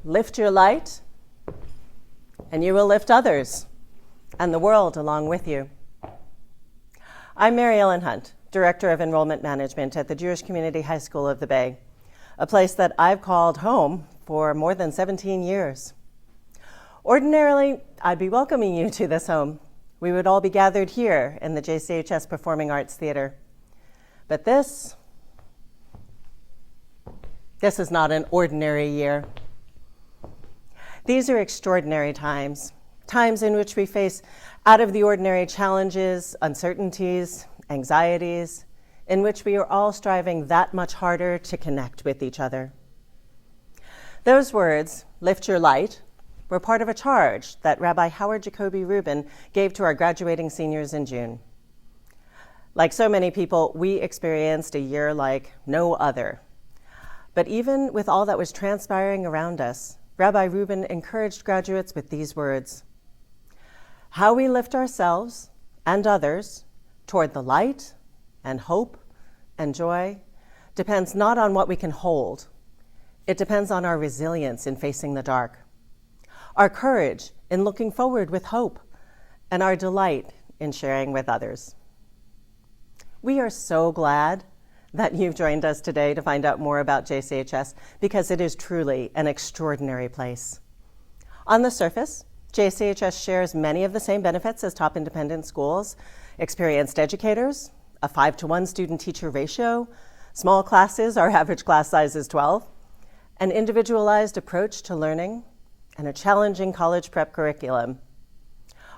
lift your light, and you will lift others and the world along with you. I'm Mary Ellen Hunt, Director of Enrollment Management at the Jewish Community High School of the Bay, a place that I've called home for more than 17 years. Ordinarily, I'd be welcoming you to this home. We would all be gathered here in the JCHS Performing Arts Theater. But this is not an ordinary year. These are extraordinary times, times in which we face out of the ordinary challenges, uncertainties, anxieties, in which we are all striving that much harder to connect with each other. Those words, lift your light, were part of a charge that Rabbi Howard Jacoby Rubin gave to our graduating seniors in June. Like so many people, we experienced a year like no other. But even with all that was transpiring around us, Rabbi Rubin encouraged graduates with these words: how we lift ourselves and others toward the light and hope and joy depends not on what we can hold. It depends on our resilience in facing the dark, our courage in looking forward with hope, and our delight in sharing with others. We are so glad that you've joined us today to find out more about JCHS, because it is truly an extraordinary place. On the surface, JCHS shares many of the same benefits as top independent schools: experienced educators, a 5-to-1 student-teacher ratio, small classes, our average class size is 12, an individualized approach to learning, and a challenging college prep curriculum.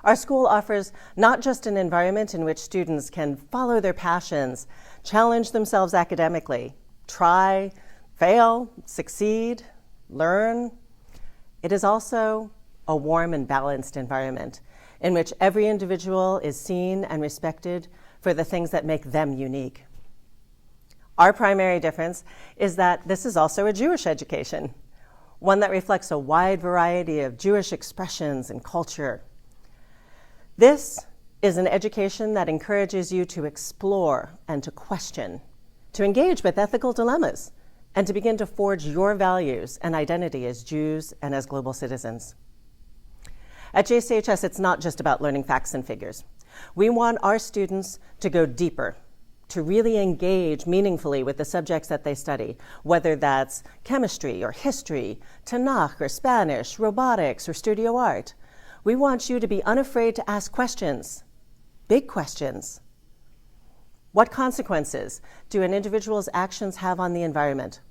Our school offers not just an environment in which students can follow their passions, challenge themselves academically, try, fail, succeed, learn. It is also a warm and balanced environment in which every individual is seen and respected for the things that make them unique. Our primary difference is that this is also a Jewish education, one that reflects a wide variety of Jewish expressions and culture. This is an education that encourages you to explore and to question, to engage with ethical dilemmas, and to begin to forge your values and identity as Jews and as global citizens. At JCHS, it's not just about learning facts and figures. We want our students to go deeper, to really engage meaningfully with the subjects that they study, whether that's chemistry or history, Tanakh or Spanish, robotics or studio art. We want you to be unafraid to ask questions, big questions. What consequences do an individual's actions have on the environment?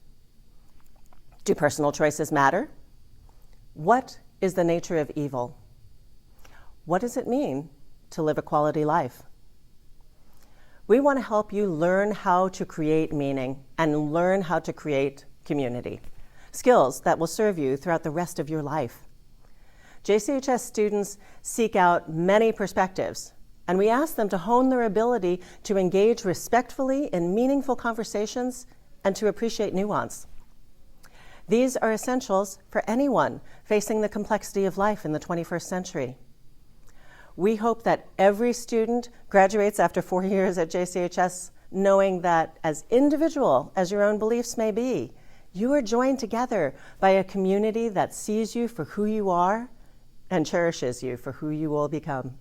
Do personal choices matter? What is the nature of evil? What does it mean to live a quality life? We want to help you learn how to create meaning and learn how to create community, skills that will serve you throughout the rest of your life. JCHS students seek out many perspectives, and we ask them to hone their ability to engage respectfully in meaningful conversations and to appreciate nuance. These are essentials for anyone facing the complexity of life in the 21st century. We hope that every student graduates after 4 years at JCHS knowing that, as individual as your own beliefs may be, you are joined together by a community that sees you for who you are and cherishes you for who you will become.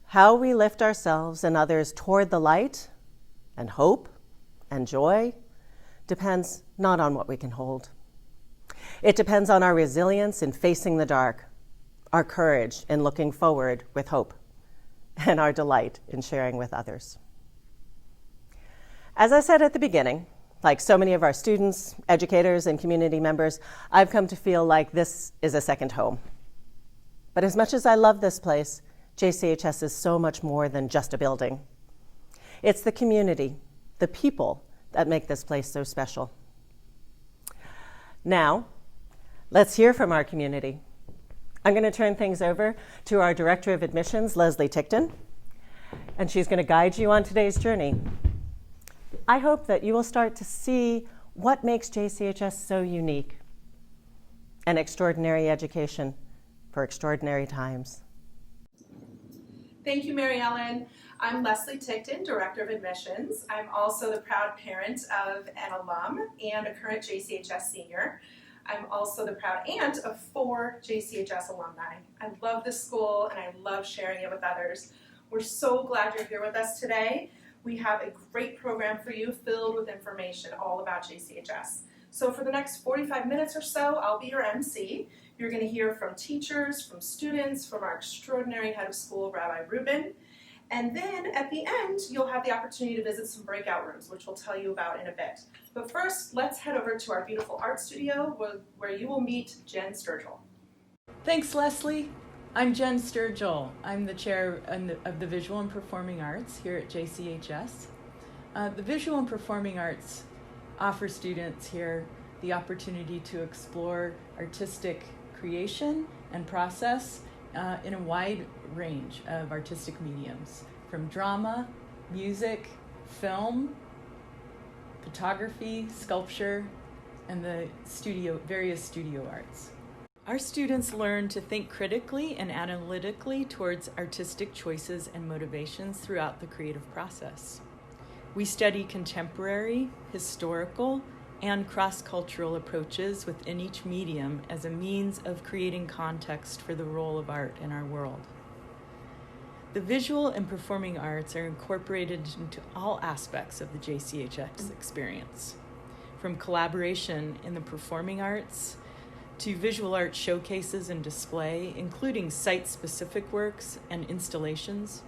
How we lift ourselves and others toward the light and hope and joy depends not on what we can hold. It depends on our resilience in facing the dark, our courage in looking forward with hope, and our delight in sharing with others. As I said at the beginning, like so many of our students, educators, and community members, I've come to feel like this is a second home. But as much as I love this place, JCHS is so much more than just a building. It's the community, the people that make this place so special. Now, let's hear from our community. I'm going to turn things over to our Director of Admissions, Leslie Tickton, and she's going to guide you on today's journey. I hope that you will start to see what makes JCHS so unique, an extraordinary education for extraordinary times. Thank you, Mary Ellen. I'm Leslie Tickton, Director of Admissions. I'm also the proud parent of an alum and a current JCHS senior. I'm also the proud aunt of 4 JCHS alumni. I love this school and I love sharing it with others. We're so glad you're here with us today. We have a great program for you filled with information all about JCHS. So for the next 45 minutes or so, I'll be your MC. You're going to hear from teachers, from students, from our extraordinary head of school, Rabbi Rubin. And then at the end, you'll have the opportunity to visit some breakout rooms, which we'll tell you about in a bit. But first, let's head over to our beautiful art studio where you will meet Jen Sturgill. Thanks, Leslie. I'm Jen Sturgill. I'm the chair of the Visual and Performing Arts here at JCHS. The Visual and Performing Arts offer students here the opportunity to explore artistic creation and process in a wide range of artistic mediums, from drama, music, film, photography, sculpture, and the various studio arts. Our students learn to think critically and analytically towards artistic choices and motivations throughout the creative process. We study contemporary, historical, and cross-cultural approaches within each medium as a means of creating context for the role of art in our world. The visual and performing arts are incorporated into all aspects of the JCHS experience, from collaboration in the performing arts to visual art showcases and display, including site-specific works and installations,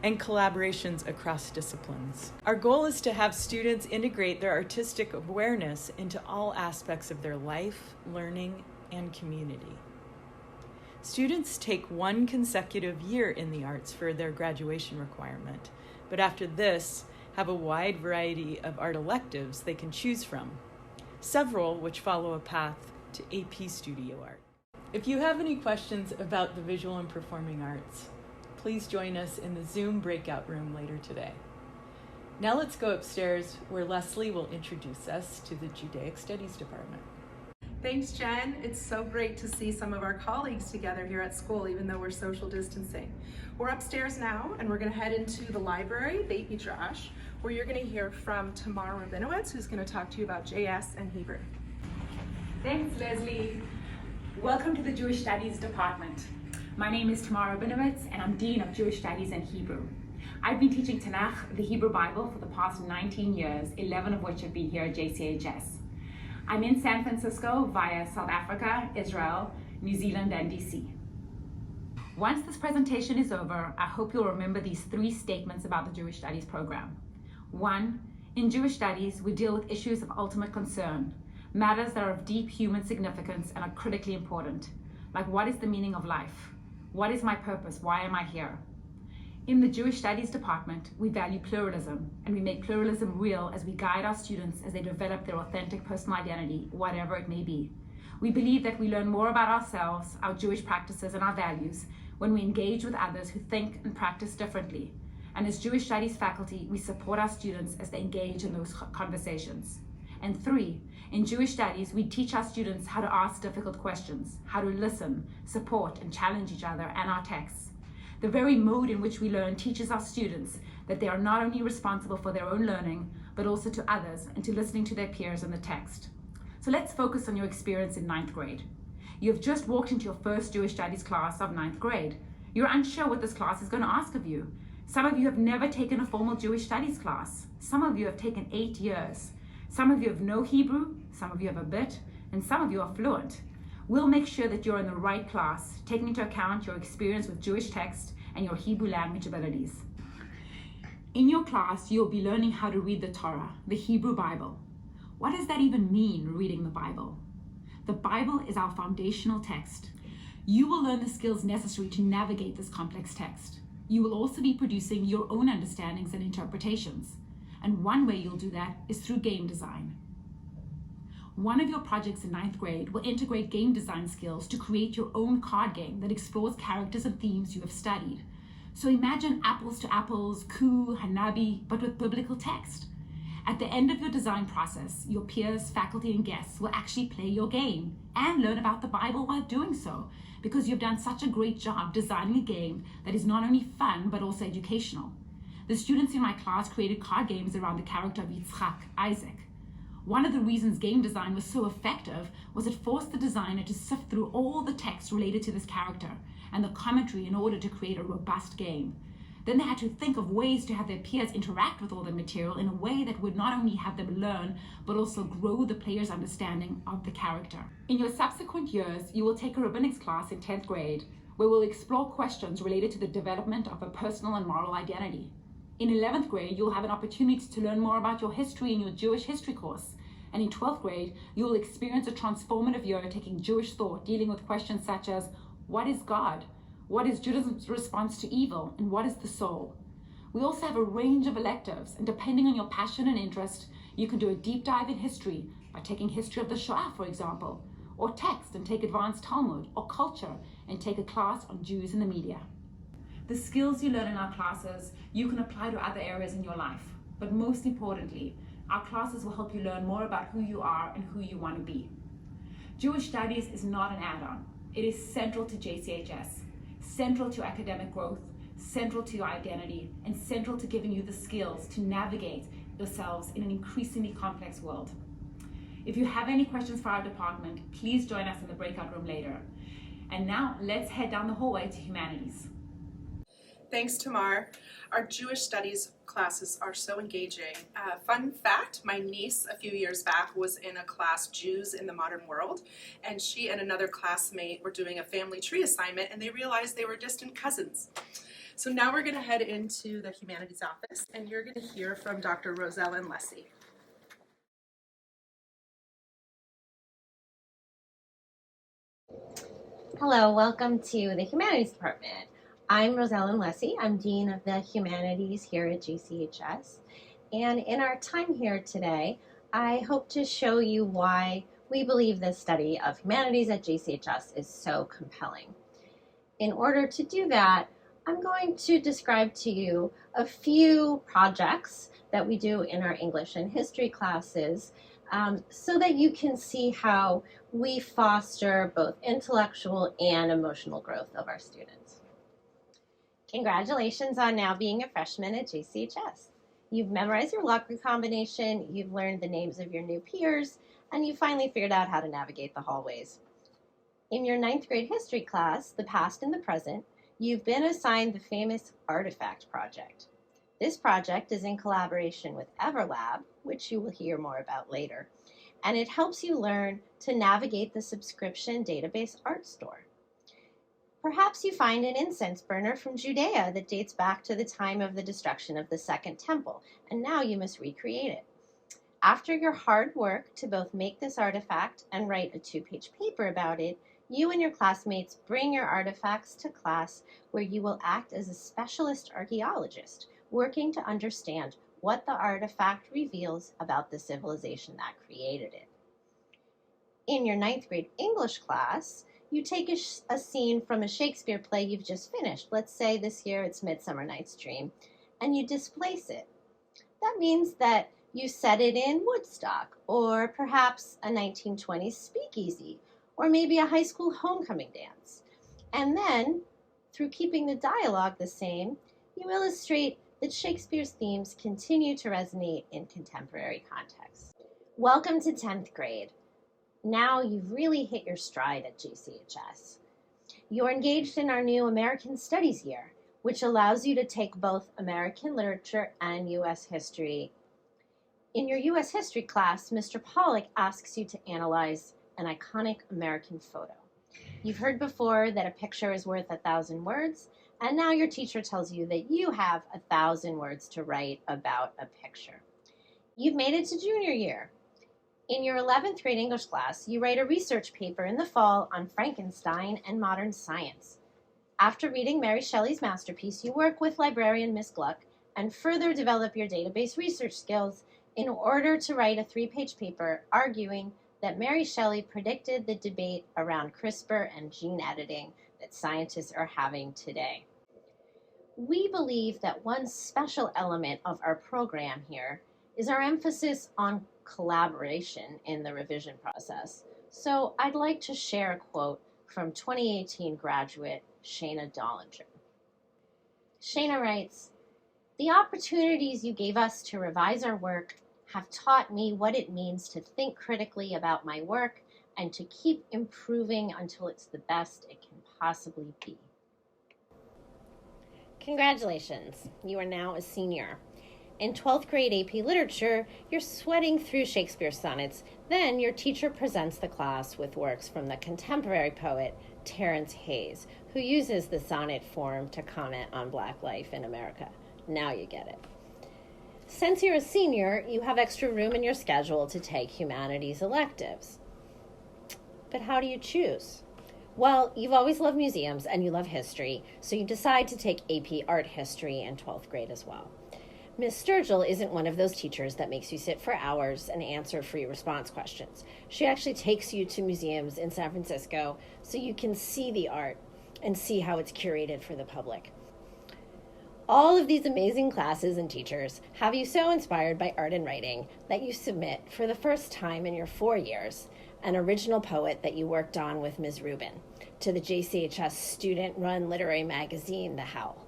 and collaborations across disciplines. Our goal is to have students integrate their artistic awareness into all aspects of their life, learning, and community. Students take 1 consecutive year in the arts for their graduation requirement, but after this, have a wide variety of art electives they can choose from, several which follow a path to AP Studio Art. If you have any questions about the visual and performing arts, please join us in the Zoom breakout room later today. Now let's go upstairs where Leslie will introduce us to the Judaic Studies Department. Thanks, Jen. It's so great to see some of our colleagues together here at school, even though we're social distancing. We're upstairs now, and we're going to head into the library, Beit Midrash, where you're going to hear from Tamar Rabinowitz, who's going to talk to you about JS and Hebrew. Thanks, Leslie. Welcome to the Jewish Studies Department. My name is Tamar Rabinowitz, and I'm Dean of Jewish Studies and Hebrew. I've been teaching Tanakh, the Hebrew Bible, for the past 19 years, 11 of which have been here at JCHS. I'm in San Francisco via South Africa, Israel, New Zealand, and DC. Once this presentation is over, I hope you'll remember these 3 statements about the Jewish Studies program. 1, in Jewish Studies, we deal with issues of ultimate concern, matters that are of deep human significance and are critically important, like what is the meaning of life? What is my purpose? Why am I here? In the Jewish Studies Department, we value pluralism, and we make pluralism real as we guide our students as they develop their authentic personal identity, whatever it may be. We believe that we learn more about ourselves, our Jewish practices, and our values when we engage with others who think and practice differently. And as Jewish Studies faculty, we support our students as they engage in those conversations. And 3, in Jewish Studies, we teach our students how to ask difficult questions, how to listen, support, and challenge each other and our texts. The very mode in which we learn teaches our students that they are not only responsible for their own learning, but also to others and to listening to their peers in the text. So let's focus on your experience in 9th grade. You have just walked into your first Jewish Studies class of 9th grade. You're unsure what this class is going to ask of you. Some of you have never taken a formal Jewish Studies class. Some of you have taken 8 years. Some of you have no Hebrew, some of you have a bit, and some of you are fluent. We'll make sure that you're in the right class, taking into account your experience with Jewish text and your Hebrew language abilities. In your class, you'll be learning how to read the Torah, the Hebrew Bible. What does that even mean, reading the Bible? The Bible is our foundational text. You will learn the skills necessary to navigate this complex text. You will also be producing your own understandings and interpretations. And one way you'll do that is through game design. One of your projects in 9th grade will integrate game design skills to create your own card game that explores characters and themes you have studied. So imagine apples to apples, Ku, Hanabi, but with biblical text. At the end of your design process, your peers, faculty, and guests will actually play your game and learn about the Bible while doing so, because you've done such a great job designing a game that is not only fun, but also educational. The students in my class created card games around the character of Yitzchak, Isaac. One of the reasons game design was so effective was it forced the designer to sift through all the text related to this character and the commentary in order to create a robust game. Then they had to think of ways to have their peers interact with all the material in a way that would not only have them learn, but also grow the player's understanding of the character. In your subsequent years, you will take a rabbinics class in 10th grade, where we'll explore questions related to the development of a personal and moral identity. In 11th grade, you'll have an opportunity to learn more about your history in your Jewish history course. And in 12th grade, you'll experience a transformative year taking Jewish thought, dealing with questions such as, what is God? What is Judaism's response to evil? And what is the soul? We also have a range of electives, and depending on your passion and interest, you can do a deep dive in history by taking history of the Shoah, for example, or text and take advanced Talmud, or culture and take a class on Jews in the media. The skills you learn in our classes, you can apply to other areas in your life. But most importantly, our classes will help you learn more about who you are and who you want to be. Jewish Studies is not an add-on. It is central to JCHS, central to academic growth, central to your identity, and central to giving you the skills to navigate yourselves in an increasingly complex world. If you have any questions for our department, please join us in the breakout room later. And now let's head down the hallway to humanities. Thanks, Tamar. Our Jewish Studies classes are so engaging. Fun fact, my niece a few years back was in a class, Jews in the Modern World, and she and another classmate were doing a family tree assignment, and they realized they were distant cousins. So now we're going to head into the humanities office, and you're going to hear from Dr. Rosella and Leslie. Hello, welcome to the Humanities Department. I'm Rosella Leslie. I'm Dean of the Humanities here at JCHS. And in our time here today, I hope to show you why we believe the study of humanities at JCHS is so compelling. In order to do that, I'm going to describe to you a few projects that we do in our English and history classes so that you can see how we foster both intellectual and emotional growth of our students. Congratulations on now being a freshman at JCHS. You've memorized your locker combination, you've learned the names of your new peers, and you finally figured out how to navigate the hallways. In your 9th grade history class, The Past and the Present, you've been assigned the famous Artifact Project. This project is in collaboration with Everlab, which you will hear more about later, and it helps you learn to navigate the subscription database art store. Perhaps you find an incense burner from Judea that dates back to the time of the destruction of the Second Temple, and now you must recreate it. After your hard work to both make this artifact and write a 2-page paper about it, you and your classmates bring your artifacts to class where you will act as a specialist archaeologist, working to understand what the artifact reveals about the civilization that created it. In your 9th grade English class, you take a scene from a Shakespeare play you've just finished. Let's say this year it's Midsummer Night's Dream, and you displace it. That means that you set it in Woodstock, or perhaps a 1920s speakeasy, or maybe a high school homecoming dance. And then, through keeping the dialogue the same, you illustrate that Shakespeare's themes continue to resonate in contemporary contexts. Welcome to 10th grade. Now you've really hit your stride at JCHS. You're engaged in our new American Studies year, which allows you to take both American literature and U.S. history. In your U.S. history class, Mr. Pollack asks you to analyze an iconic American photo. You've heard before that a picture is worth 1,000 words, and now your teacher tells you that you have 1,000 words to write about a picture. You've made it to junior year. In your 11th grade English class, you write a research paper in the fall on Frankenstein and modern science. After reading Mary Shelley's masterpiece, you work with librarian Miss Gluck and further develop your database research skills in order to write a 3-page paper arguing that Mary Shelley predicted the debate around CRISPR and gene editing that scientists are having today. We believe that one special element of our program here is our emphasis on collaboration in the revision process. So I'd like to share a quote from 2018 graduate Shayna Dollinger. Shayna writes, "The opportunities you gave us to revise our work have taught me what it means to think critically about my work and to keep improving until it's the best it can possibly be. Congratulations, you are now a senior. In 12th grade AP Literature, you're sweating through Shakespeare's sonnets. Then your teacher presents the class with works from the contemporary poet Terence Hayes, who uses the sonnet form to comment on Black life in America. Now you get it. Since you're a senior, you have extra room in your schedule to take humanities electives. But how do you choose? Well, you've always loved museums and you love history, so you decide to take AP Art History in 12th grade as well. Ms. Sturgill isn't one of those teachers that makes you sit for hours and answer free response questions. She actually takes you to museums in San Francisco so you can see the art and see how it's curated for the public. All of these amazing classes and teachers have you so inspired by art and writing that you submit, for the first time in your 4 years, an original poet that you worked on with Ms. Rubin to the JCHS student-run literary magazine, The Howl.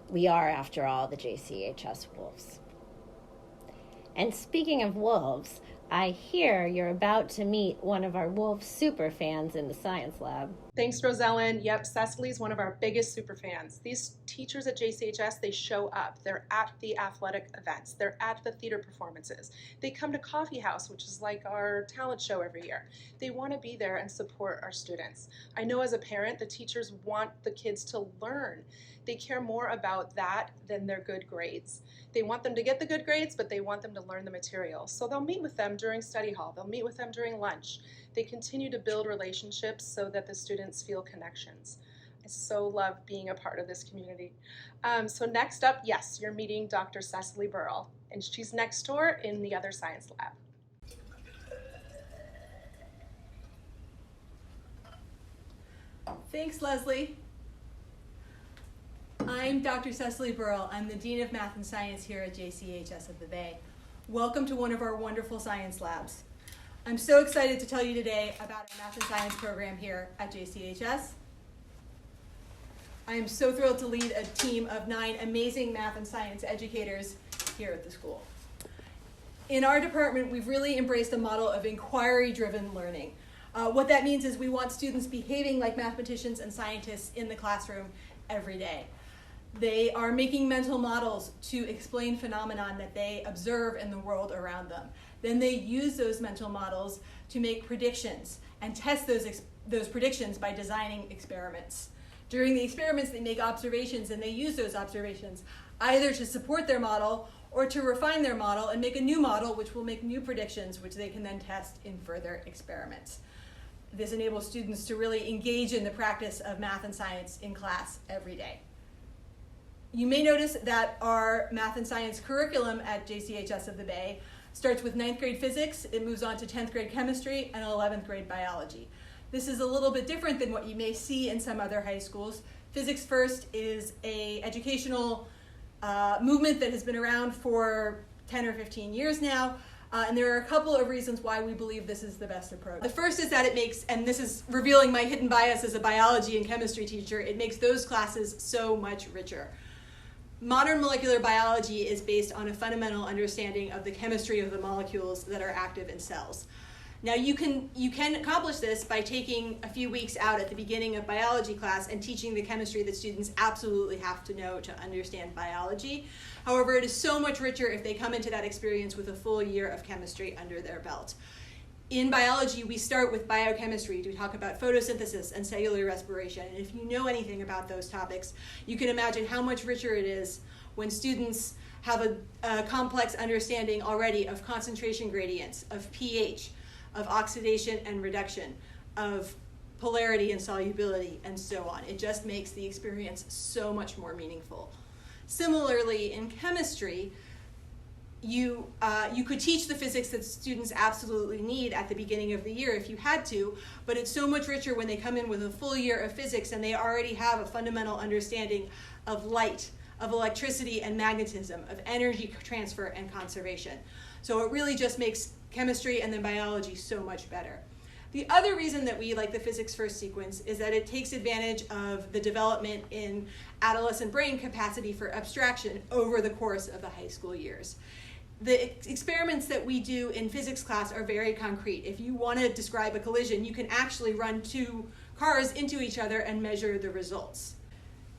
We are, after all, the JCHS Wolves. And speaking of wolves, I hear you're about to meet one of our wolf super fans in the science lab. Thanks, Rosellen. Yep, Cecily's one of our biggest super fans. These teachers at JCHS, they show up. They're at the athletic events. They're at the theater performances. They come to Coffee House, which is like our talent show every year. They want to be there and support our students. I know as a parent, the teachers want the kids to learn. They care more about that than their good grades. They want them to get the good grades, but they want them to learn the material. So they'll meet with them during study hall. They'll meet with them during lunch. They continue to build relationships so that the students feel connections. I so love being a part of this community. So next up, yes, you're meeting Dr. Cecily Burrell, and she's next door in the other science lab. Thanks, Leslie. I'm Dr. Cecily Burrell. I'm the Dean of Math and Science here at JCHS of the Bay. Welcome to one of our wonderful science labs. I'm so excited to tell you today about our Math and Science program here at JCHS. I am so thrilled to lead a team of 9 amazing math and science educators here at the school. In our department, we've really embraced a model of inquiry-driven learning. What that means is we want students behaving like mathematicians and scientists in the classroom every day. They are making mental models to explain phenomenon that they observe in the world around them. Then they use those mental models to make predictions and test those predictions by designing experiments. During the experiments, they make observations and they use those observations either to support their model or to refine their model and make a new model which will make new predictions which they can then test in further experiments. This enables students to really engage in the practice of math and science in class every day. You may notice that our math and science curriculum at JCHS of the Bay starts with 9th grade physics, it moves on to 10th grade chemistry, and 11th grade biology. This is a little bit different than what you may see in some other high schools. Physics First is an educational movement that has been around for 10 or 15 years now. And there are a couple of reasons why we believe this is the best approach. The first is that it makes, and this is revealing my hidden bias as a biology and chemistry teacher, it makes those classes so much richer. Modern molecular biology is based on a fundamental understanding of the chemistry of the molecules that are active in cells. Now you can accomplish this by taking a few weeks out at the beginning of biology class and teaching the chemistry that students absolutely have to know to understand biology. However, it is so much richer if they come into that experience with a full year of chemistry under their belt. In biology, we start with biochemistry to talk about photosynthesis and cellular respiration. And if you know anything about those topics, you can imagine how much richer it is when students have a complex understanding already of concentration gradients, of pH, of oxidation and reduction, of polarity and solubility, and so on. It just makes the experience so much more meaningful. Similarly, in chemistry, you could teach the physics that students absolutely need at the beginning of the year if you had to, but it's so much richer when they come in with a full year of physics and they already have a fundamental understanding of light, of electricity and magnetism, of energy transfer and conservation. So it really just makes chemistry and then biology so much better. The other reason that we like the Physics First sequence is that it takes advantage of the development in adolescent brain capacity for abstraction over the course of the high school years. The experiments that we do in physics class are very concrete. If you want to describe a collision, you can actually run two cars into each other and measure the results.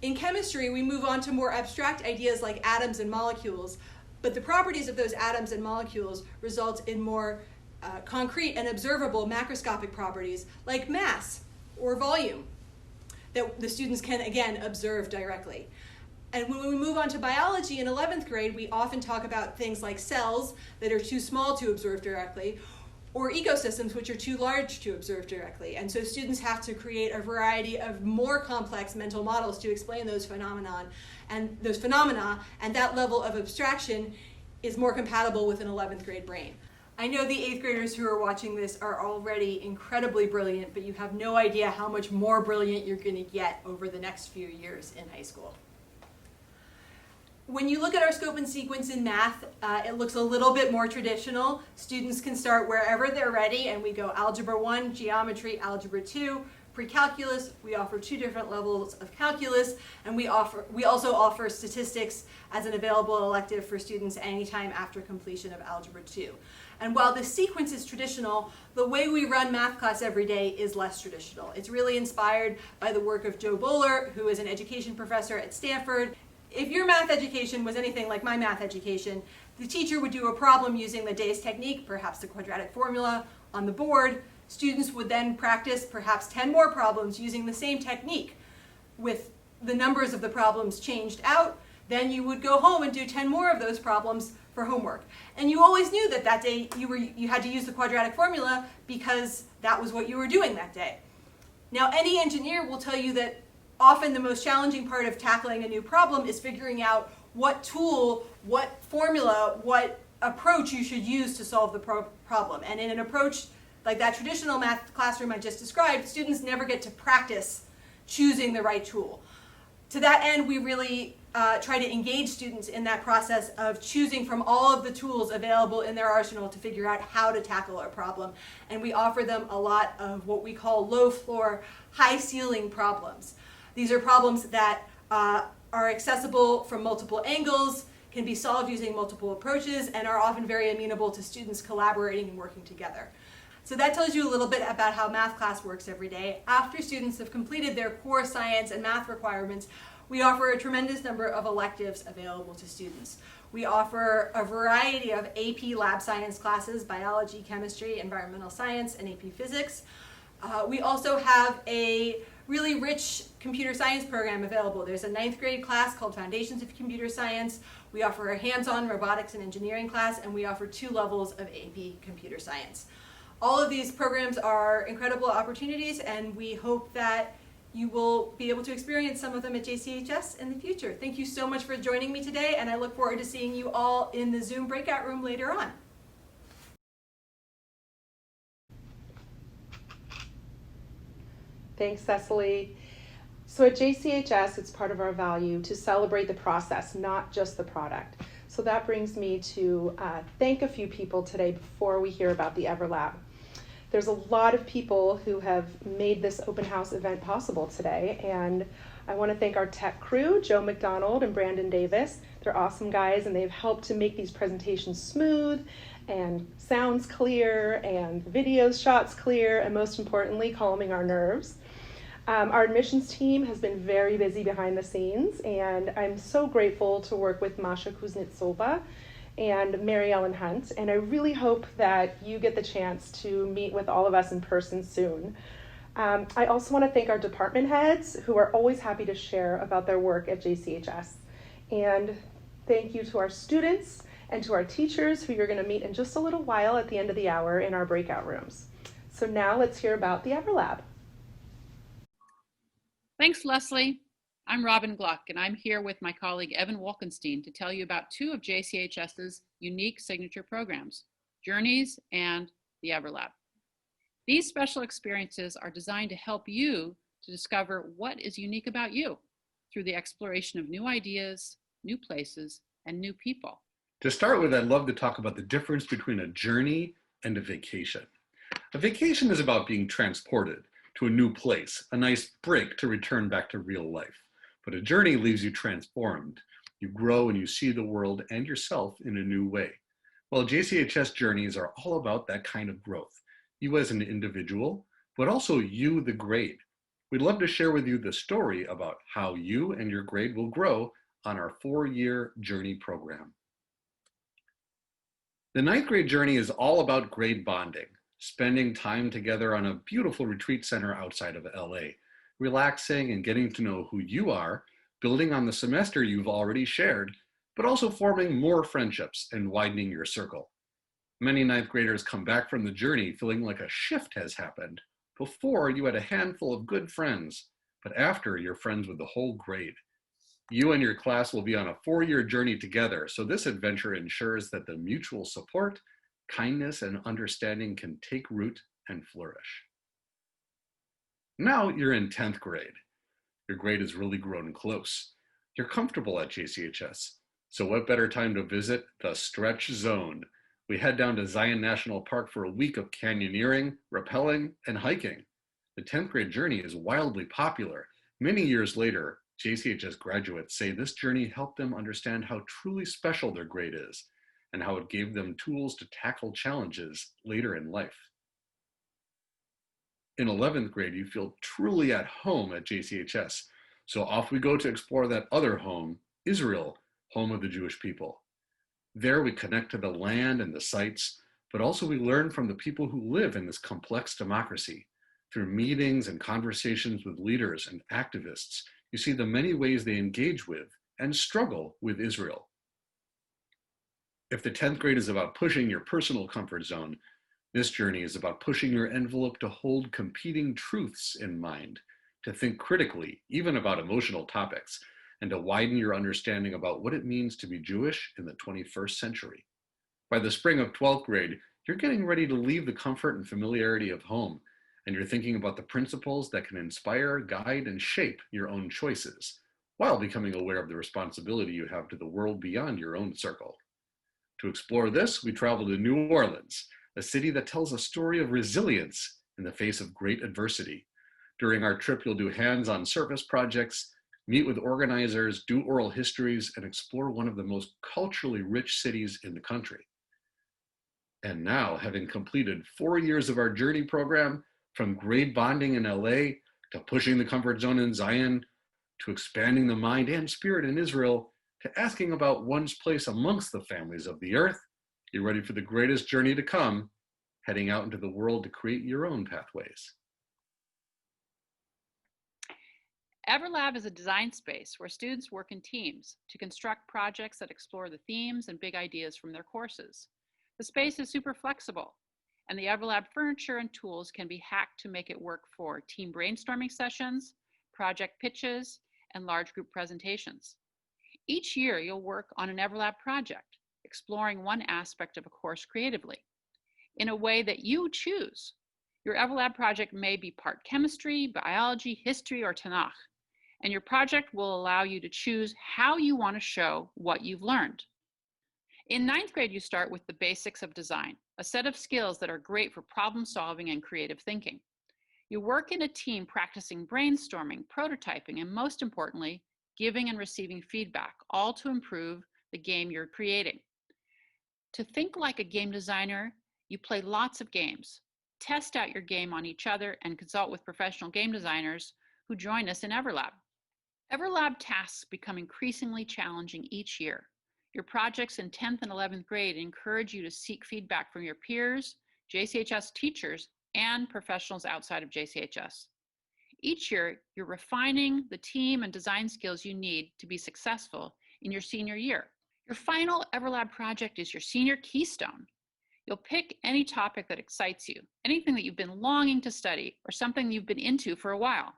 In chemistry, we move on to more abstract ideas like atoms and molecules, but the properties of those atoms and molecules result in more concrete and observable macroscopic properties like mass or volume that the students can, again, observe directly. And when we move on to biology in 11th grade, we often talk about things like cells that are too small to observe directly, or ecosystems which are too large to observe directly. And so students have to create a variety of more complex mental models to explain those phenomena, and that level of abstraction is more compatible with an 11th grade brain. I know the 8th graders who are watching this are already incredibly brilliant, but you have no idea how much more brilliant you're going to get over the next few years in high school. When you look at our scope and sequence in math, it looks a little bit more traditional. Students can start wherever they're ready, and we go Algebra 1, Geometry, Algebra 2, Pre-Calculus. We offer 2 different levels of calculus, and we also offer statistics as an available elective for students anytime after completion of Algebra 2. And while the sequence is traditional, the way we run math class every day is less traditional. It's really inspired by the work of Joe Bowler, who is an education professor at Stanford. If your math education was anything like my math education, the teacher would do a problem using the day's technique, perhaps the quadratic formula, on the board. Students would then practice perhaps 10 more problems using the same technique with the numbers of the problems changed out. Then you would go home and do 10 more of those problems for homework. And you always knew that that day you had to use the quadratic formula because that was what you were doing that day. Now, any engineer will tell you that often the most challenging part of tackling a new problem is figuring out what tool, what formula, what approach you should use to solve the problem. And in an approach like that traditional math classroom I just described, students never get to practice choosing the right tool. To that end, we really try to engage students in that process of choosing from all of the tools available in their arsenal to figure out how to tackle a problem. And we offer them a lot of what we call low floor, high ceiling problems. These are problems that are accessible from multiple angles, can be solved using multiple approaches, and are often very amenable to students collaborating and working together. So that tells you a little bit about how math class works every day. After students have completed their core science and math requirements, we offer a tremendous number of electives available to students. We offer a variety of AP lab science classes, biology, chemistry, environmental science, and AP physics. We also have a really rich computer science program available. There's a 9th grade class called Foundations of Computer Science. We offer a hands-on robotics and engineering class, and we offer 2 levels of AP computer science. All of these programs are incredible opportunities, and we hope that you will be able to experience some of them at JCHS in the future. Thank you so much for joining me today, and I look forward to seeing you all in the Zoom breakout room later on. Thanks, Cecily. So at JCHS, it's part of our value to celebrate the process, not just the product. So that brings me to thank a few people today before we hear about the EverLab. There's a lot of people who have made this open house event possible today, and I want to thank our tech crew, Joe McDonald and Brandon Davis. They're awesome guys, and they've helped to make these presentations smooth and sounds clear and videos shots clear, and most importantly, calming our nerves. Our admissions team has been very busy behind the scenes, and I'm so grateful to work with Masha Kuznetsova and Mary Ellen Hunt, and I really hope that you get the chance to meet with all of us in person soon. I also want to thank our department heads who are always happy to share about their work at JCHS. And thank you to our students and to our teachers who you're going to meet in just a little while at the end of the hour in our breakout rooms. So now let's hear about the EverLab. Thanks, Leslie. I'm Robin Gluck, and I'm here with my colleague Evan Wolkenstein to tell you about 2 of JCHS's unique signature programs, Journeys and the EverLab. These special experiences are designed to help you to discover what is unique about you through the exploration of new ideas, new places, and new people. To start with, I'd love to talk about the difference between a journey and a vacation. A vacation is about being transported to a new place, a nice break to return back to real life. But a journey leaves you transformed. You grow and you see the world and yourself in a new way. Well, JCHS journeys are all about that kind of growth. You as an individual, but also you, the grade. We'd love to share with you the story about how you and your grade will grow on our 4-year journey program. The 9th grade journey is all about grade bonding, spending time together on a beautiful retreat center outside of LA, relaxing and getting to know who you are, building on the semester you've already shared, but also forming more friendships and widening your circle. Many 9th graders come back from the journey feeling like a shift has happened. Before, you had a handful of good friends, but after, you're friends with the whole grade. You and your class will be on a 4-year journey together, so this adventure ensures that the mutual support, kindness, and understanding can take root and flourish. Now you're in 10th grade. Your grade has really grown close. You're comfortable at JCHS, so what better time to visit the Stretch Zone? We head down to Zion National Park for a week of canyoneering, rappelling, and hiking. The 10th grade journey is wildly popular. Many years later, JCHS graduates say this journey helped them understand how truly special their grade is and how it gave them tools to tackle challenges later in life. In 11th grade, you feel truly at home at JCHS. So off we go to explore that other home, Israel, home of the Jewish people. There we connect to the land and the sites, but also we learn from the people who live in this complex democracy. Through meetings and conversations with leaders and activists, you see the many ways they engage with and struggle with Israel. If the 10th grade is about pushing your personal comfort zone, this journey is about pushing your envelope to hold competing truths in mind, to think critically, even about emotional topics, and to widen your understanding about what it means to be Jewish in the 21st century. By the spring of 12th grade, you're getting ready to leave the comfort and familiarity of home, and you're thinking about the principles that can inspire, guide, and shape your own choices, while becoming aware of the responsibility you have to the world beyond your own circle. To explore this, we travel to New Orleans, a city that tells a story of resilience in the face of great adversity. During our trip, you'll do hands-on service projects, meet with organizers, do oral histories, and explore one of the most culturally rich cities in the country. And now, having completed 4 years of our journey program, from grade bonding in LA, to pushing the comfort zone in Zion, to expanding the mind and spirit in Israel, to asking about one's place amongst the families of the earth, you're ready for the greatest journey to come, heading out into the world to create your own pathways. EverLab is a design space where students work in teams to construct projects that explore the themes and big ideas from their courses. The space is super flexible, and the EverLab furniture and tools can be hacked to make it work for team brainstorming sessions, project pitches, and large group presentations. Each year, you'll work on an EverLab project, exploring one aspect of a course creatively, in a way that you choose. Your EverLab project may be part chemistry, biology, history, or Tanakh, and your project will allow you to choose how you want to show what you've learned. In 9th grade, you start with the basics of design, a set of skills that are great for problem solving and creative thinking. You work in a team practicing brainstorming, prototyping, and most importantly, giving and receiving feedback, all to improve the game you're creating. To think like a game designer, you play lots of games, test out your game on each other, and consult with professional game designers who join us in EverLab. EverLab tasks become increasingly challenging each year. Your projects in 10th and 11th grade encourage you to seek feedback from your peers, JCHS teachers, and professionals outside of JCHS. Each year, you're refining the team and design skills you need to be successful in your senior year. Your final EverLab project is your senior keystone. You'll pick any topic that excites you, anything that you've been longing to study, or something you've been into for a while.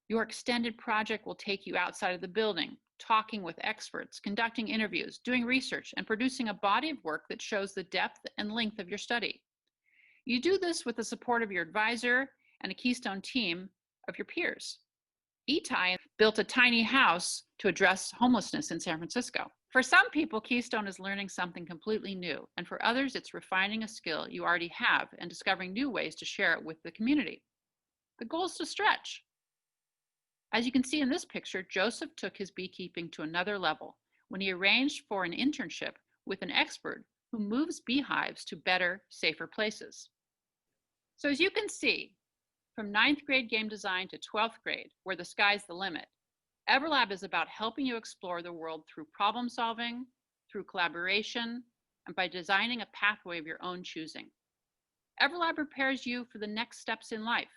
Your extended project will take you outside of the building, talking with experts, conducting interviews, doing research, and producing a body of work that shows the depth and length of your study. You do this with the support of your advisor and a Keystone team of your peers. Itai built a tiny house to address homelessness in San Francisco. For some people, Keystone is learning something completely new, and for others, it's refining a skill you already have and discovering new ways to share it with the community. The goal is to stretch. As you can see in this picture, Joseph took his beekeeping to another level when he arranged for an internship with an expert who moves beehives to better, safer places. So as you can see, from 9th grade game design to 12th grade, where the sky's the limit, EverLab is about helping you explore the world through problem solving, through collaboration, and by designing a pathway of your own choosing. EverLab prepares you for the next steps in life,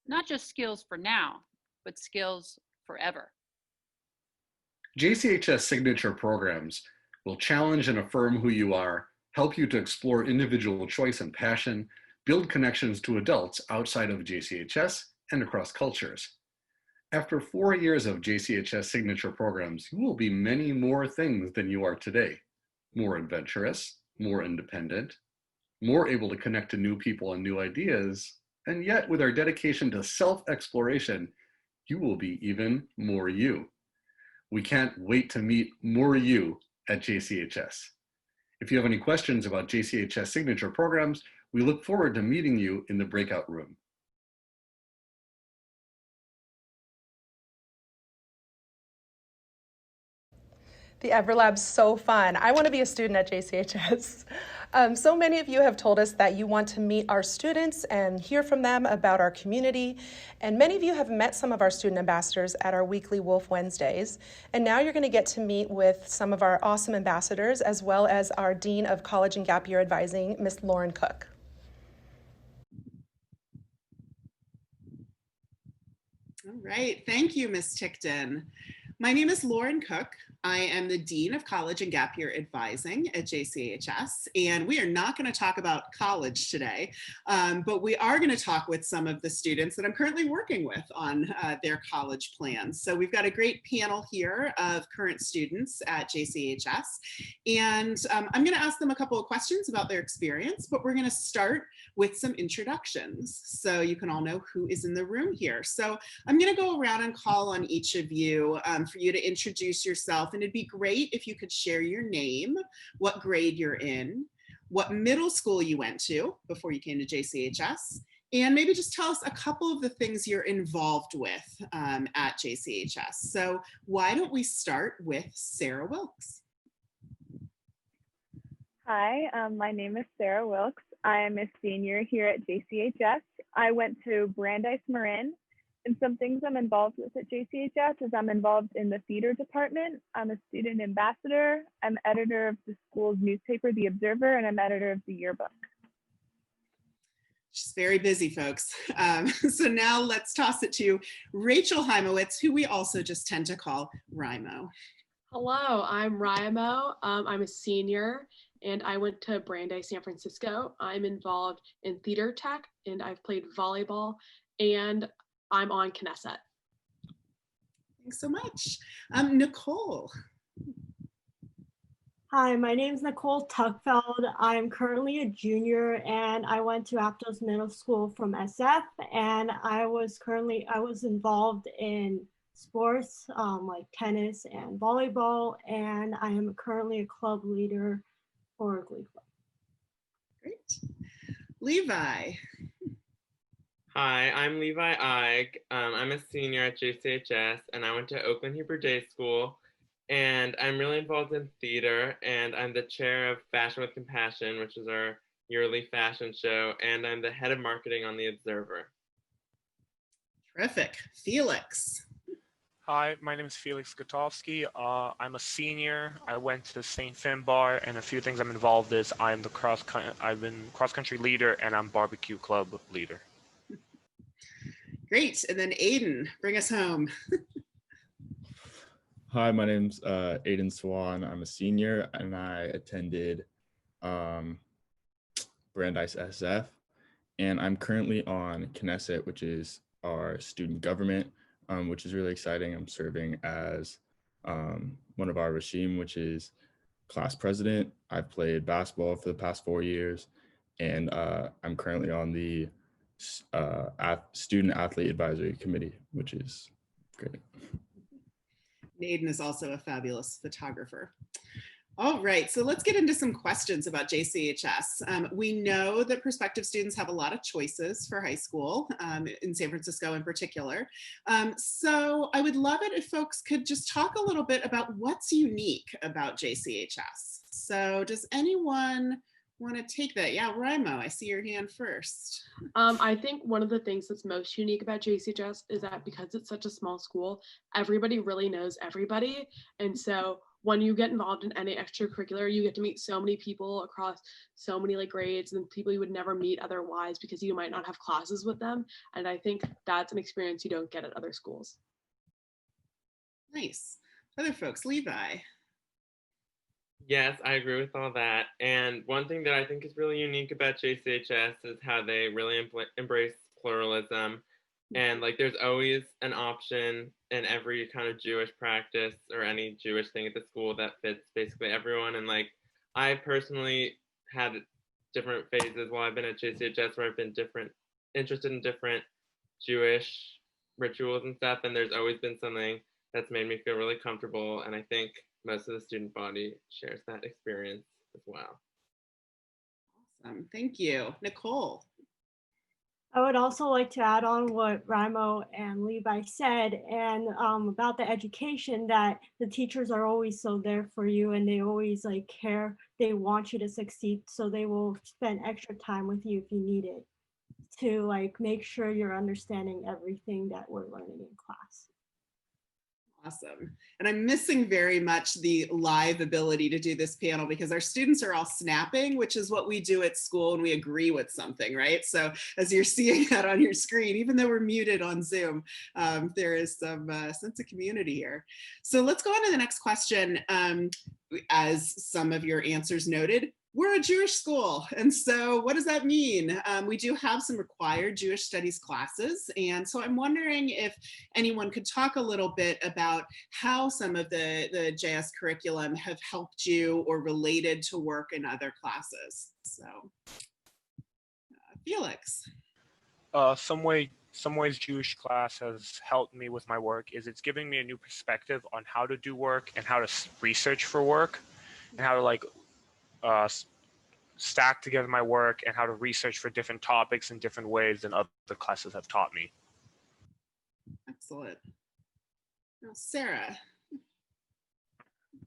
not just skills for now, but skills forever. JCHS signature programs will challenge and affirm who you are, help you to explore individual choice and passion, build connections to adults outside of JCHS and across cultures. After 4 years of JCHS signature programs, you will be many more things than you are today. More adventurous, more independent, more able to connect to new people and new ideas, and yet with our dedication to self-exploration, you will be even more you. We can't wait to meet more you at JCHS. If you have any questions about JCHS signature programs, we look forward to meeting you in the breakout room. The EverLab's so fun. I want to be a student at JCHS. So many of you have told us that you want to meet our students and hear from them about our community. And many of you have met some of our student ambassadors at our weekly Wolf Wednesdays. And now you're going to get to meet with some of our awesome ambassadors, as well as our Dean of College and Gap Year Advising, Miss Lauren Cook. All right, thank you, Ms. Tickton. My name is Lauren Cook. I am the Dean of College and Gap Year Advising at JCHS, and we are not going to talk about college today, but we are going to talk with some of the students that I'm currently working with on their college plans. So we've got a great panel here of current students at JCHS, and I'm going to ask them a couple of questions about their experience, but we're going to start with some introductions so you can all know who is in the room here. So I'm going to go around and call on each of you for you to introduce yourself. And it'd be great if you could share your name, what grade you're in, what middle school you went to before you came to JCHS, and maybe just tell us a couple of the things you're involved with at JCHS. So why don't we start with Sarah Wilkes? Hi, my name is Sarah Wilkes. I'm a senior here at JCHS. I went to Brandeis Marin. And some things I'm involved with at JCHS is I'm involved in the theater department. I'm a student ambassador. I'm editor of the school's newspaper, The Observer, and I'm editor of the yearbook. She's very busy, folks. So now let's toss it to Rachel Heimowitz, who we also just tend to call Rymo. Hello, I'm Rymo. I'm a senior and I went to Brandeis, San Francisco. I'm involved in theater tech and I've played volleyball and I'm on Knesset. Thanks so much. Nicole. Hi, my name is Nicole Tuckfeld. I'm currently a junior and I went to Aptos Middle School from SF, and I was involved in sports like tennis and volleyball, and I am currently a club leader for a Glee Club. Great. Levi. Hi, I'm Levi Ike. I'm a senior at JCHS and I went to Oakland Hebrew Day School, and I'm really involved in theater, and I'm the chair of Fashion with Compassion, which is our yearly fashion show, and I'm the head of marketing on The Observer. Terrific. Felix. Hi, my name is Felix Gutowski. I'm a senior. I went to St. Finbar, and a few things I'm involved is I've been cross-country leader and I'm barbecue club leader. Great. And then Aiden, bring us home. Hi, my name's Aiden Swan. I'm a senior and I attended Brandeis SF, and I'm currently on Knesset, which is our student government, which is really exciting. I'm serving as one of our regime, which is class president. I've played basketball for the past 4 years, and I'm currently on the student athlete advisory committee, which is great. Aiden is also a fabulous photographer. All right, so let's get into some questions about JCHS. We know that prospective students have a lot of choices for high school, in San Francisco in particular. So I would love it if folks could just talk a little bit about what's unique about JCHS. So does anyone want to take that? Yeah, Raimo, I see your hand first. I think one of the things that's most unique about JCHS is that because it's such a small school, everybody really knows everybody. And so when you get involved in any extracurricular, you get to meet so many people across so many like grades and people you would never meet otherwise because you might not have classes with them. And I think that's an experience you don't get at other schools. Nice. Other folks, Levi. Yes, I agree with all that. And one thing that I think is really unique about JCHS is how they really embrace pluralism. And like there's always an option in every kind of Jewish practice or any Jewish thing at the school that fits basically everyone. And like I personally had different phases while I've been at JCHS where I've been interested in different Jewish rituals and stuff. And there's always been something that's made me feel really comfortable. And I think most of the student body shares that experience as well. Awesome, thank you. Nicole. I would also like to add on what Raimo and Levi said, and about the education, that the teachers are always so there for you and they always like care. They want you to succeed, so they will spend extra time with you if you need it to like make sure you're understanding everything that we're learning in class. Awesome. And I'm missing very much the live ability to do this panel because our students are all snapping, which is what we do at school when we agree with something, right? So as you're seeing that on your screen, even though we're muted on Zoom, there is some sense of community here. So let's go on to the next question. As some of your answers noted, we're a Jewish school. And so what does that mean? We do have some required Jewish studies classes. And so I'm wondering if anyone could talk a little bit about how some of the JS curriculum have helped you or related to work in other classes. So Felix. Some ways Jewish class has helped me with my work is it's giving me a new perspective on how to do work and how to research for work and how to like stack together my work and how to research for different topics in different ways than other classes have taught me. Excellent. Now, Sarah.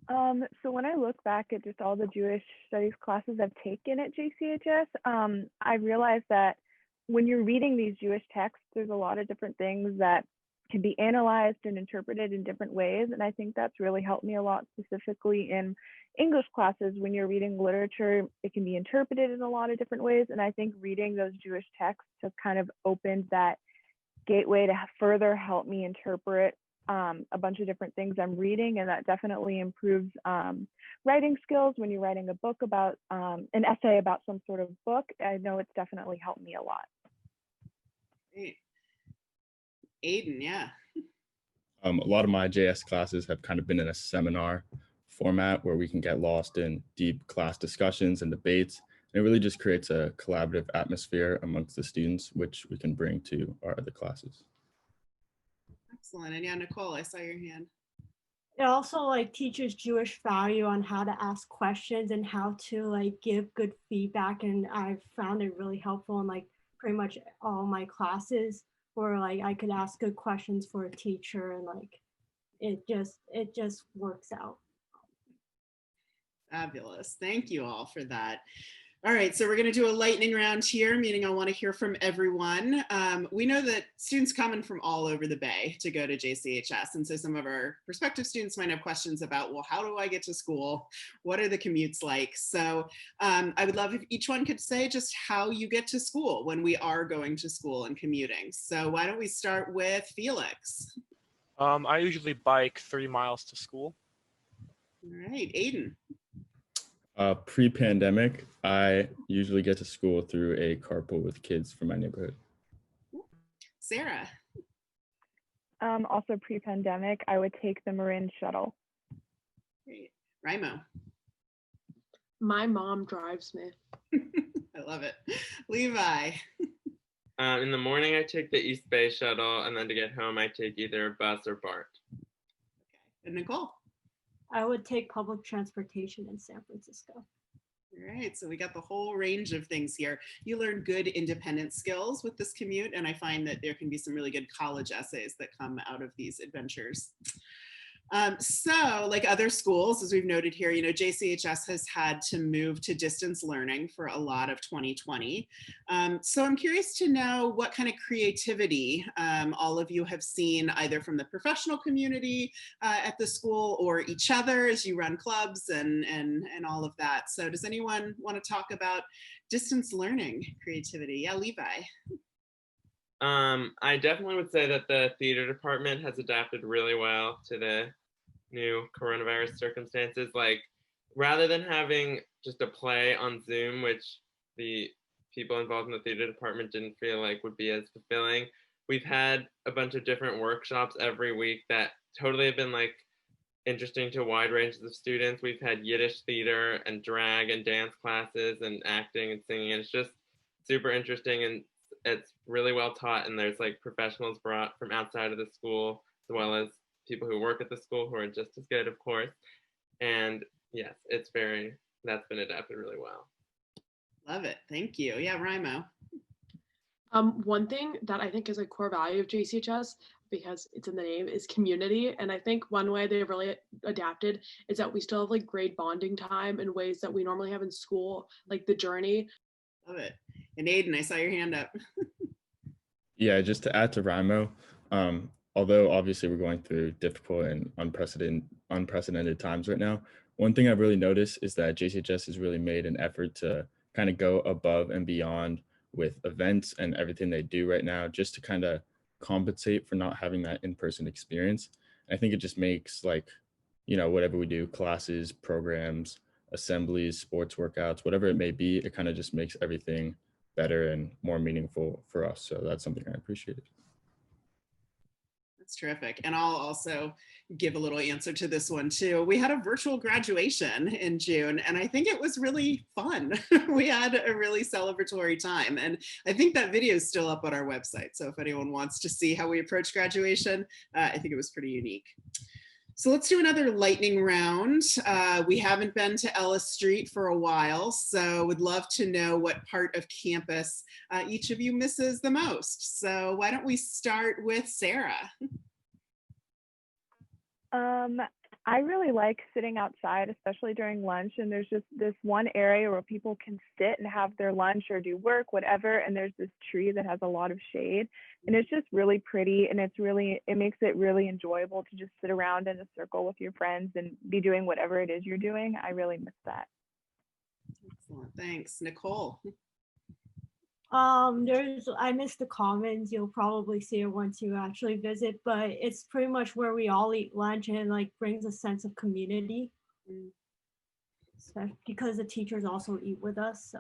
So when I look back at just all the Jewish studies classes I've taken at JCHS, I realized that when you're reading these Jewish texts, there's a lot of different things that can be analyzed and interpreted in different ways. And I think that's really helped me a lot, specifically in English classes. When you're reading literature, it can be interpreted in a lot of different ways. And I think reading those Jewish texts has kind of opened that gateway to further help me interpret a bunch of different things I'm reading. And that definitely improves writing skills when you're writing a book about an essay about some sort of book. I know it's definitely helped me a lot. Great. Aiden, yeah. A lot of my JS classes have kind of been in a seminar format where we can get lost in deep class discussions and debates. And it really just creates a collaborative atmosphere amongst the students, which we can bring to our other classes. Excellent. And yeah, Nicole, I saw your hand. It also like teaches Jewish value on how to ask questions and how to like give good feedback. And I've found it really helpful in like pretty much all my classes, where like I could ask good questions for a teacher and like it just works out. Fabulous. Thank you all for that. All right, so we're going to do a lightning round here, meaning I want to hear from everyone. We know that students come in from all over the Bay to go to JCHS, and so some of our prospective students might have questions about, well, how do I get to school? What are the commutes like? So I would love if each one could say just how you get to school when we are going to school and commuting. So why don't we start with Felix? I usually bike 3 miles to school. All right, Aiden. Pre-pandemic, I usually get to school through a carpool with kids from my neighborhood. Sarah. Also pre-pandemic, I would take the Marin shuttle. Great. Raimo. My mom drives me. I love it. Levi. In the morning, I take the East Bay shuttle, and then to get home, I take either a bus or BART. Okay. And Nicole. I would take public transportation in San Francisco. All right, so we got the whole range of things here. You learn good independent skills with this commute, and I find that there can be some really good college essays that come out of these adventures. So like other schools, as we've noted here, JCHS has had to move to distance learning for a lot of 2020. So I'm curious to know what kind of creativity all of you have seen either from the professional community at the school or each other as you run clubs and all of that. So does anyone want to talk about distance learning creativity? Yeah, Levi. I definitely would say that the theater department has adapted really well to the new coronavirus circumstances. Like, rather than having just a play on Zoom, which the people involved in the theater department didn't feel like would be as fulfilling, we've had a bunch of different workshops every week that totally have been like interesting to wide ranges of students. We've had Yiddish theater and drag and dance classes and acting and singing, and it's just super interesting, and it's really well taught, and there's like professionals brought from outside of the school as well as people who work at the school who are just as good, of course. And yes, that's been adapted really well. Love it. Thank you. Yeah, Raimo. One thing that I think is a core value of JCHS, because it's in the name, is community. And I think one way they've really adapted is that we still have like grade bonding time in ways that we normally have in school, like the journey. Love it. And Aiden, I saw your hand up. Yeah, just to add to Raimo, although obviously we're going through difficult and unprecedented times right now, one thing I've really noticed is that JCHS has really made an effort to kind of go above and beyond with events and everything they do right now, just to kind of compensate for not having that in-person experience. I think it just makes whatever we do, classes, programs, assemblies, sports workouts, whatever it may be, it kind of just makes everything better and more meaningful for us. So that's something I appreciated. That's terrific. And I'll also give a little answer to this one too. We had a virtual graduation in June, and I think it was really fun. We had a really celebratory time. And I think that video is still up on our website. So if anyone wants to see how we approach graduation, I think it was pretty unique. So let's do another lightning round. We haven't been to Ellis Street for a while, so would love to know what part of campus each of you misses the most. So why don't we start with Sarah? I really like sitting outside, especially during lunch, and there's just this one area where people can sit and have their lunch or do work, whatever, and there's this tree that has a lot of shade, and it's just really pretty, and it makes it really enjoyable to just sit around in a circle with your friends and be doing whatever it is you're doing. I really miss that. Excellent, thanks. Nicole? I miss the commons. You'll probably see it once you actually visit, but it's pretty much where we all eat lunch, and like brings a sense of community. So, because the teachers also eat with us. So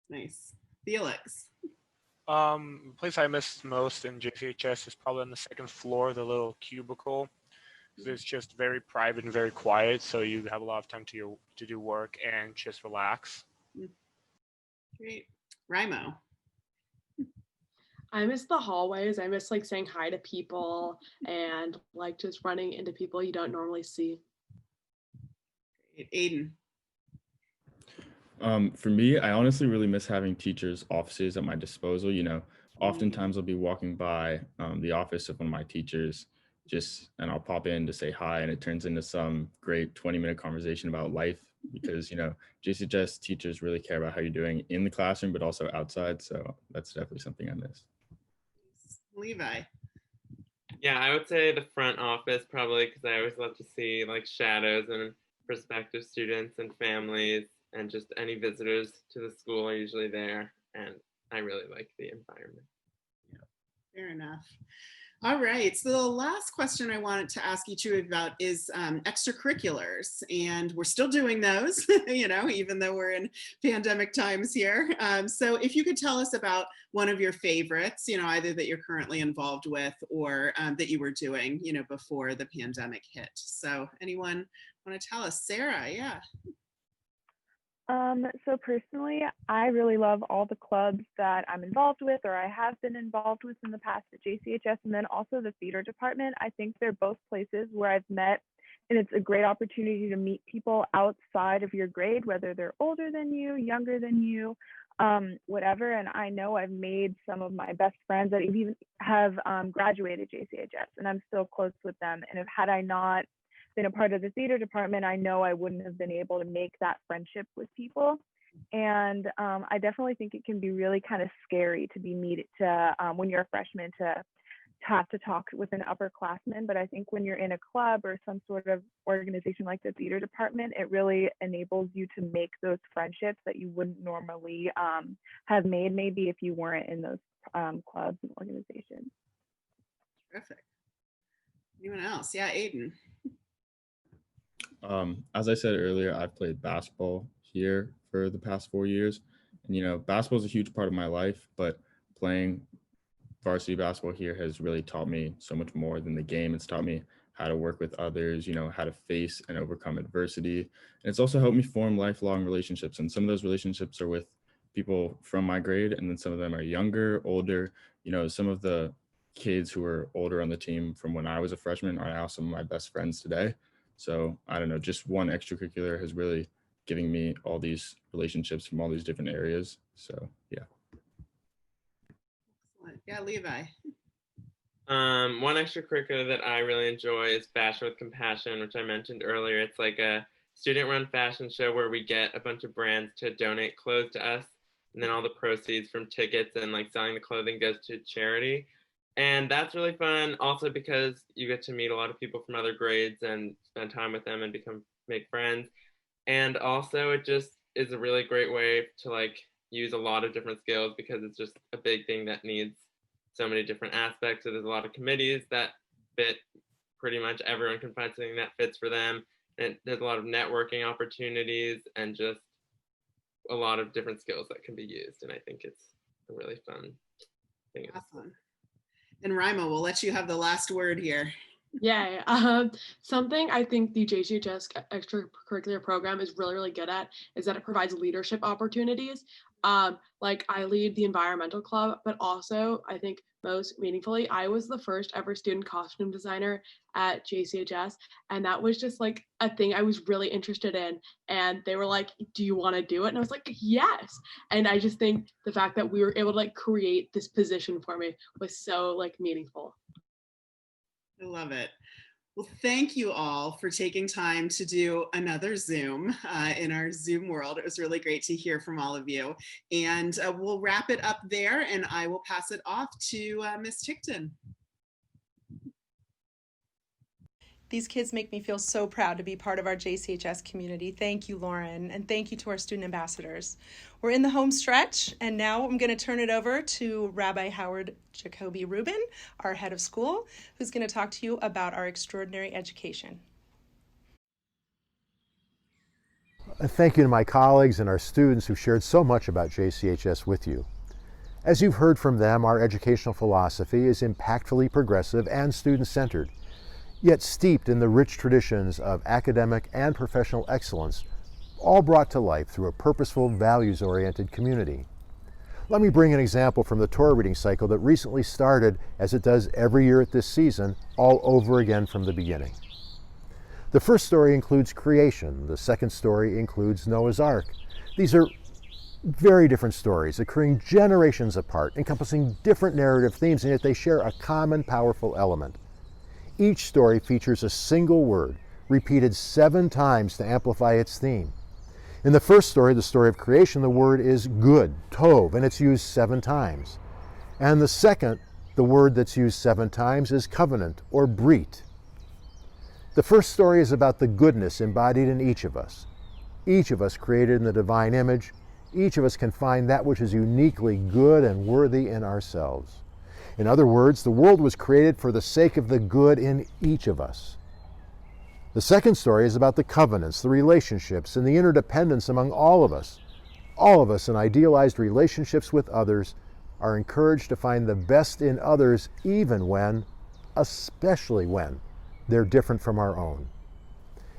nice. Felix? The place I miss most in JCHS is probably on the second floor, the little cubicle. It's just very private and very quiet, so you have a lot of time to do work and just relax. Great. Raimo? I miss the hallways. I miss like saying hi to people and like just running into people you don't normally see. Aiden? For me, I honestly really miss having teachers' offices at my disposal. Oftentimes I'll be walking by the office of one of my teachers and I'll pop in to say hi, and it turns into some great 20-minute conversation about life because, JCHS teachers really care about how you're doing in the classroom, but also outside. So that's definitely something I miss. Levi? Yeah, I would say the front office probably, because I always love to see like shadows and prospective students and families, and just any visitors to the school are usually there, and I really like the environment. Yeah, fair enough. All right, so the last question I wanted to ask each of you about is extracurriculars, and we're still doing those, even though we're in pandemic times here. So if you could tell us about one of your favorites, either that you're currently involved with or that you were doing, before the pandemic hit. So anyone want to tell us? Sarah, yeah. So personally, I really love all the clubs that I'm involved with or I have been involved with in the past at JCHS, and then also the theater department. I think they're both places where I've met, and it's a great opportunity to meet people outside of your grade, whether they're older than you, younger than you. whatever. And I know I've made some of my best friends that even have graduated JCHS, and I'm still close with them. And if had I not been a part of the theater department, I know I wouldn't have been able to make that friendship with people. And I definitely think it can be really kind of scary to be needed to when you're a freshman to have to talk with an upperclassman. But I think when you're in a club or some sort of organization like the theater department, it really enables you to make those friendships that you wouldn't normally have made maybe if you weren't in those clubs and organizations. Terrific. Anyone else? Yeah, Aiden. As I said earlier, I've played basketball here for the past 4 years. And, basketball is a huge part of my life, but playing varsity basketball here has really taught me so much more than the game. It's taught me how to work with others, how to face and overcome adversity. And it's also helped me form lifelong relationships. And some of those relationships are with people from my grade, and then some of them are younger, older. Some of the kids who were older on the team from when I was a freshman are now some of my best friends today. So I don't know, just one extracurricular has really given me all these relationships from all these different areas. So yeah. Excellent. Yeah, Levi. One extracurricular that I really enjoy is Fashion with Compassion, which I mentioned earlier. It's like a student-run fashion show where we get a bunch of brands to donate clothes to us, and then all the proceeds from tickets and like selling the clothing goes to charity. And that's really fun also because you get to meet a lot of people from other grades and spend time with them and make friends. And also it just is a really great way to like use a lot of different skills because it's just a big thing that needs so many different aspects. So there's a lot of committees that fit pretty much everyone can find something that fits for them. And there's a lot of networking opportunities and just a lot of different skills that can be used. And I think it's a really fun thing. Awesome. And Raima, we'll let you have the last word here. Yeah, something I think the JCHS extracurricular program is really, really good at is that it provides leadership opportunities. Like I lead the environmental club, but also I think most meaningfully, I was the first ever student costume designer at JCHS. And that was just like a thing I was really interested in. And they were like, do you want to do it? And I was like, yes. And I just think the fact that we were able to like create this position for me was so like meaningful. I love it. Well, thank you all for taking time to do another Zoom in our Zoom world. It was really great to hear from all of you. And we'll wrap it up there and I will pass it off to Ms. Tickton. These kids make me feel so proud to be part of our JCHS community. Thank you, Lauren, and thank you to our student ambassadors. We're in the home stretch, and now I'm going to turn it over to Rabbi Howard Jacoby Rubin, our head of school, who's going to talk to you about our extraordinary education. Thank you to my colleagues and our students who shared so much about JCHS with you. As you've heard from them, our educational philosophy is impactfully progressive and student-centered, yet steeped in the rich traditions of academic and professional excellence, all brought to life through a purposeful, values-oriented community. Let me bring an example from the Torah reading cycle that recently started, as it does every year at this season, all over again from the beginning. The first story includes creation. The second story includes Noah's Ark. These are very different stories, occurring generations apart, encompassing different narrative themes, and yet they share a common, powerful element. Each story features a single word, repeated 7 times to amplify its theme. In the first story, the story of creation, the word is good, tov, and it's used 7 times. And the second, the word that's used 7 times is covenant, or brit. The first story is about the goodness embodied in each of us. Each of us created in the divine image. Each of us can find that which is uniquely good and worthy in ourselves. In other words, the world was created for the sake of the good in each of us. The second story is about the covenants, the relationships, and the interdependence among all of us. All of us in idealized relationships with others are encouraged to find the best in others even when, especially when, they're different from our own.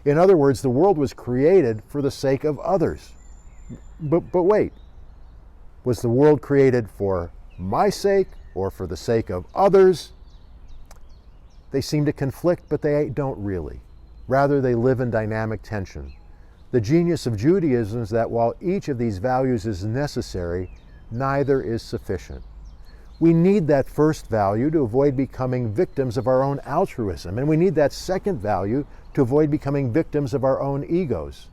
In other words, the world was created for the sake of others. But wait, was the world created for my sake or for the sake of others? They seem to conflict, but they don't really. Rather, they live in dynamic tension. The genius of Judaism is that while each of these values is necessary, neither is sufficient. We need that first value to avoid becoming victims of our own altruism, and we need that second value to avoid becoming victims of our own egos.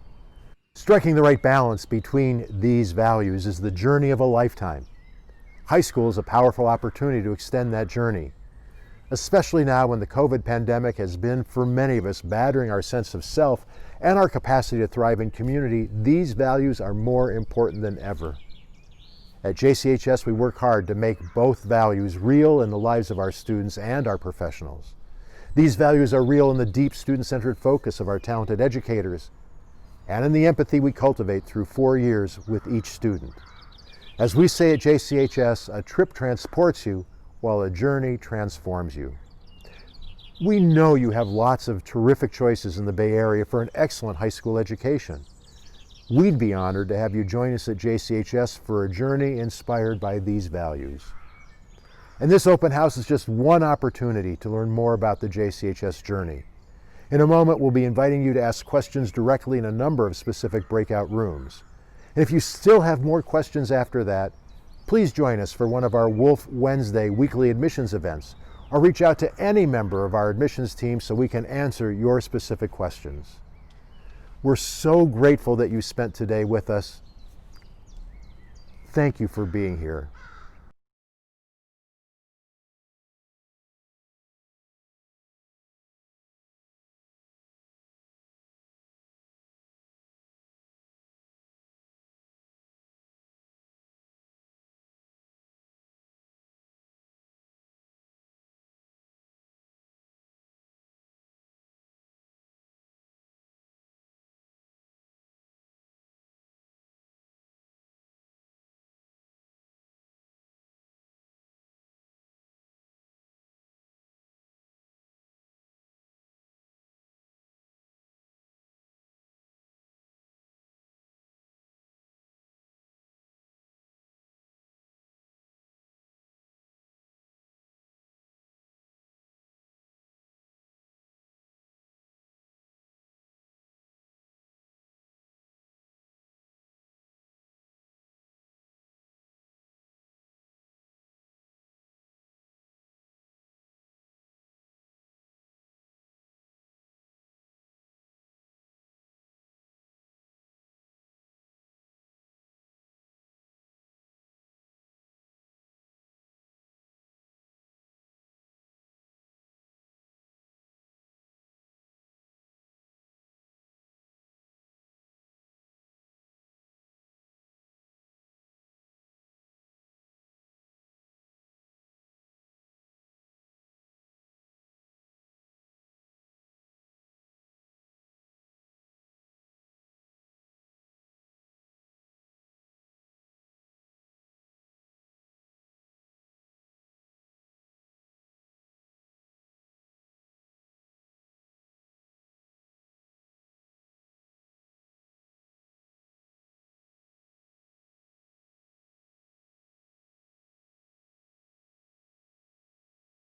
Striking the right balance between these values is the journey of a lifetime. High school is a powerful opportunity to extend that journey, especially now when the COVID pandemic has been, for many of us, battering our sense of self and our capacity to thrive in community. These values are more important than ever. At JCHS, we work hard to make both values real in the lives of our students and our professionals. These values are real in the deep student-centered focus of our talented educators and in the empathy we cultivate through 4 years with each student. As we say at JCHS, a trip transports you while a journey transforms you. We know you have lots of terrific choices in the Bay Area for an excellent high school education. We'd be honored to have you join us at JCHS for a journey inspired by these values. And this open house is just one opportunity to learn more about the JCHS journey. In a moment, we'll be inviting you to ask questions directly in a number of specific breakout rooms. And if you still have more questions after that, please join us for one of our Wolf Wednesday weekly admissions events, or reach out to any member of our admissions team so we can answer your specific questions. We're so grateful that you spent today with us. Thank you for being here.